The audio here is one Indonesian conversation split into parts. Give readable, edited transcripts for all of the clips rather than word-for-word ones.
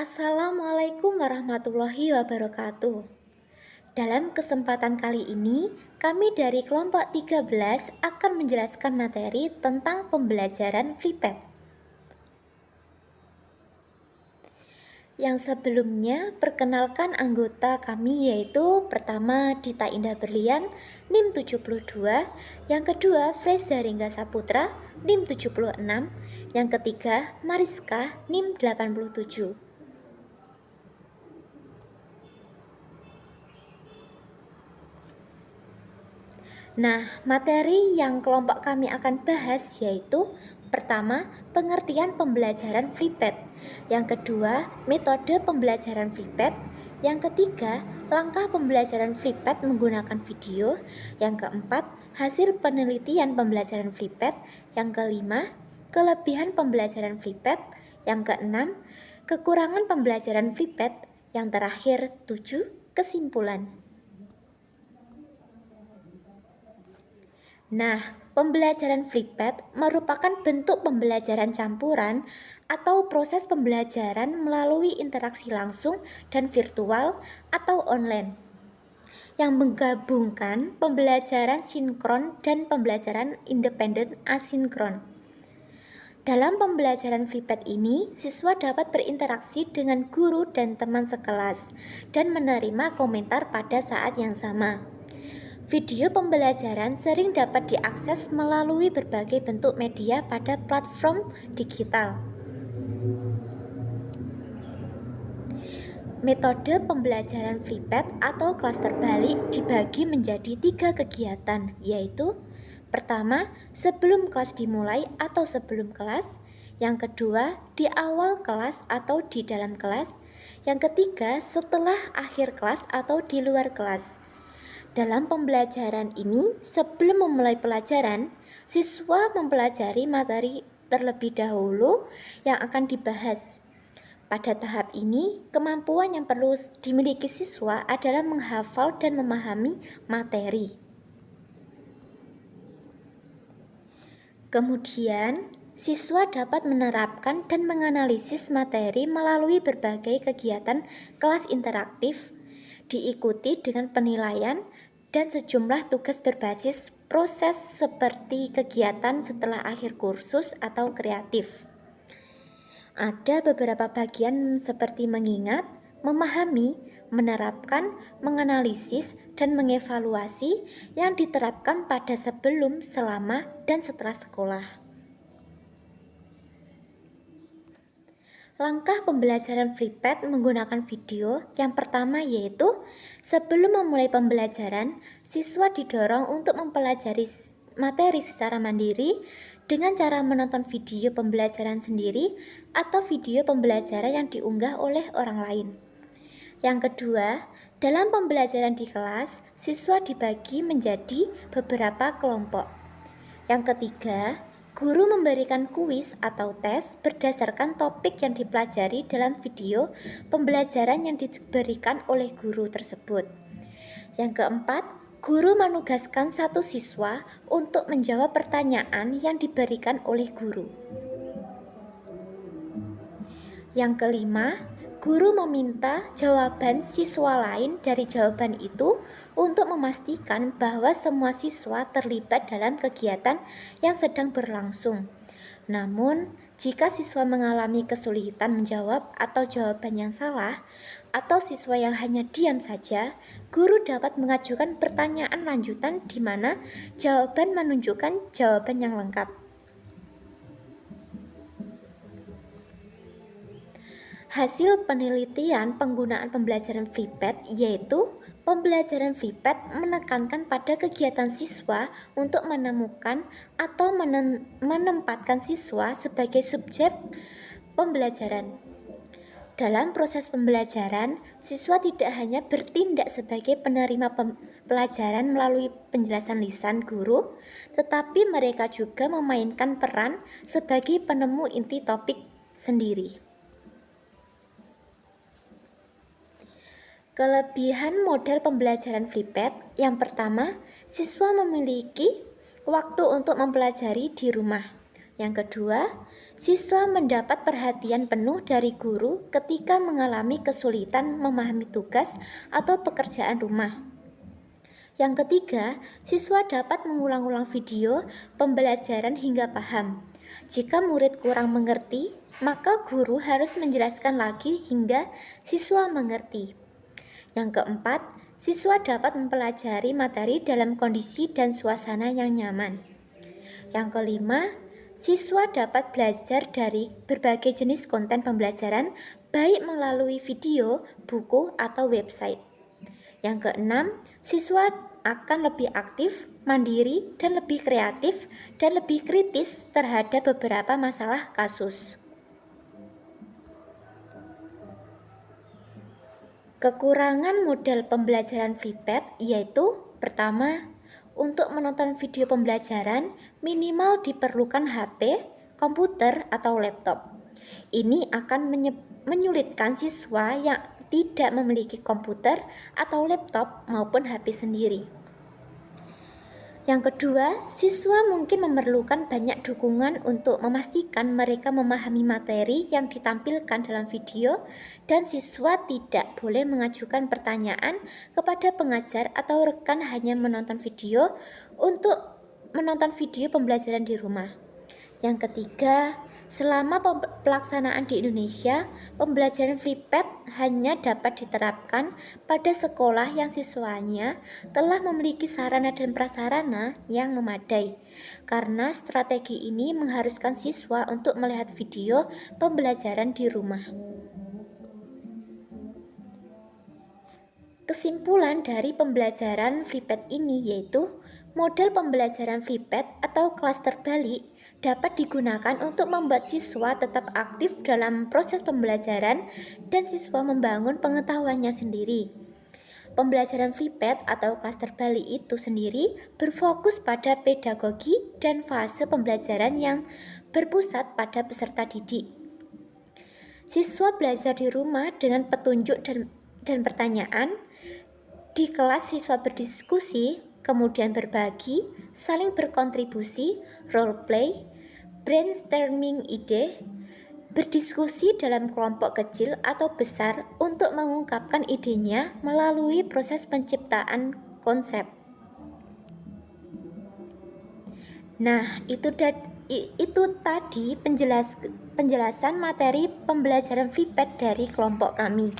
Assalamualaikum warahmatullahi wabarakatuh. Dalam kesempatan kali ini, kami dari kelompok 13 akan menjelaskan materi tentang pembelajaran FreePad. Yang sebelumnya, perkenalkan anggota kami yaitu pertama Dita Indah Berlian, NIM 72, yang kedua Freza Ringga Saputra, NIM 76, yang ketiga Mariska, NIM 87. Nah, materi yang kelompok kami akan bahas yaitu pertama, pengertian pembelajaran FreePad. Yang kedua, metode pembelajaran FreePad. Yang ketiga, langkah pembelajaran FreePad menggunakan video. Yang keempat, hasil penelitian pembelajaran FreePad. Yang kelima, kelebihan pembelajaran FreePad. Yang keenam, kekurangan pembelajaran FreePad. Yang terakhir, 7, kesimpulan. Nah, pembelajaran FreePad merupakan bentuk pembelajaran campuran atau proses pembelajaran melalui interaksi langsung dan virtual atau online yang menggabungkan pembelajaran sinkron dan pembelajaran independen asinkron. Dalam pembelajaran FreePad ini, siswa dapat berinteraksi dengan guru dan teman sekelas dan menerima komentar pada saat yang sama. Video pembelajaran sering dapat diakses melalui berbagai bentuk media pada platform digital. Metode pembelajaran FreePad atau kelas terbalik dibagi menjadi 3 kegiatan, yaitu pertama, sebelum kelas dimulai atau sebelum kelas. Yang kedua, di awal kelas atau di dalam kelas. Yang ketiga, setelah akhir kelas atau di luar kelas. Dalam pembelajaran ini, sebelum memulai pelajaran, siswa mempelajari materi terlebih dahulu yang akan dibahas. Pada tahap ini, kemampuan yang perlu dimiliki siswa adalah menghafal dan memahami materi. Kemudian, siswa dapat menerapkan dan menganalisis materi melalui berbagai kegiatan kelas interaktif, diikuti dengan penilaian dan sejumlah tugas berbasis proses seperti kegiatan setelah akhir kursus atau kreatif. Ada beberapa bagian seperti mengingat, memahami, menerapkan, menganalisis, dan mengevaluasi yang diterapkan pada sebelum, selama, dan setelah sekolah. Langkah pembelajaran FreePad menggunakan video yang pertama yaitu sebelum memulai pembelajaran, siswa didorong untuk mempelajari materi secara mandiri dengan cara menonton video pembelajaran sendiri atau video pembelajaran yang diunggah oleh orang lain. Yang kedua, dalam pembelajaran di kelas, siswa dibagi menjadi beberapa kelompok. Yang ketiga, guru memberikan kuis atau tes berdasarkan topik yang dipelajari dalam video pembelajaran yang diberikan oleh guru tersebut. Yang keempat, guru menugaskan satu siswa untuk menjawab pertanyaan yang diberikan oleh guru. Yang kelima, guru meminta jawaban siswa lain dari jawaban itu untuk memastikan bahwa semua siswa terlibat dalam kegiatan yang sedang berlangsung. Namun, jika siswa mengalami kesulitan menjawab atau jawaban yang salah, atau siswa yang hanya diam saja, guru dapat mengajukan pertanyaan lanjutan di mana jawaban menunjukkan jawaban yang lengkap. Hasil penelitian penggunaan pembelajaran FreePad yaitu pembelajaran FreePad menekankan pada kegiatan siswa untuk menemukan atau menempatkan siswa sebagai subjek pembelajaran. Dalam proses pembelajaran, siswa tidak hanya bertindak sebagai penerima pelajaran melalui penjelasan lisan guru, tetapi mereka juga memainkan peran sebagai penemu inti topik sendiri. Kelebihan model pembelajaran FreePad yang pertama, siswa memiliki waktu untuk mempelajari di rumah. Yang kedua, Siswa mendapat perhatian penuh dari guru ketika mengalami kesulitan memahami tugas atau pekerjaan rumah. Yang ketiga, siswa dapat mengulang-ulang video pembelajaran hingga paham. Jika murid kurang mengerti, maka guru harus menjelaskan lagi hingga siswa mengerti. Yang keempat, siswa dapat mempelajari materi dalam kondisi dan suasana yang nyaman. Yang kelima, siswa dapat belajar dari berbagai jenis konten pembelajaran, baik melalui video, buku, atau website. Yang keenam, siswa akan lebih aktif, mandiri, dan lebih kreatif, dan lebih kritis terhadap beberapa masalah kasus. Kekurangan model pembelajaran FreePad yaitu: pertama, untuk menonton video pembelajaran minimal diperlukan HP, komputer, atau laptop. Ini akan menyulitkan siswa yang tidak memiliki komputer atau laptop maupun HP sendiri. Yang kedua, siswa mungkin memerlukan banyak dukungan untuk memastikan mereka memahami materi yang ditampilkan dalam video, dan siswa tidak boleh mengajukan pertanyaan kepada pengajar atau rekan hanya menonton video untuk menonton video pembelajaran di rumah. Yang ketiga, selama pelaksanaan di Indonesia, pembelajaran FreePad hanya dapat diterapkan pada sekolah yang siswanya telah memiliki sarana dan prasarana yang memadai, karena strategi ini mengharuskan siswa untuk melihat video pembelajaran di rumah. Kesimpulan dari pembelajaran FreePad ini yaitu: model pembelajaran FreePad atau kelas terbalik dapat digunakan untuk membuat siswa tetap aktif dalam proses pembelajaran dan siswa membangun pengetahuannya sendiri. Pembelajaran FreePad atau kelas terbalik itu sendiri berfokus pada pedagogi dan fase pembelajaran yang berpusat pada peserta didik. Siswa belajar di rumah dengan petunjuk dan pertanyaan. Di kelas siswa berdiskusi, kemudian berbagi, saling berkontribusi, role play, brainstorming ide, berdiskusi dalam kelompok kecil atau besar untuk mengungkapkan idenya melalui proses penciptaan konsep. Nah, itu tadi penjelasan materi pembelajaran FreePad dari kelompok kami.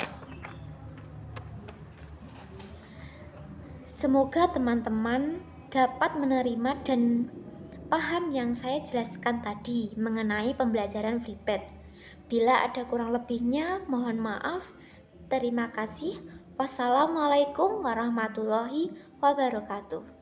Semoga teman-teman dapat menerima dan paham yang saya jelaskan tadi mengenai pembelajaran FreePad. Bila ada kurang lebihnya, mohon maaf. Terima kasih. Wassalamualaikum warahmatullahi wabarakatuh.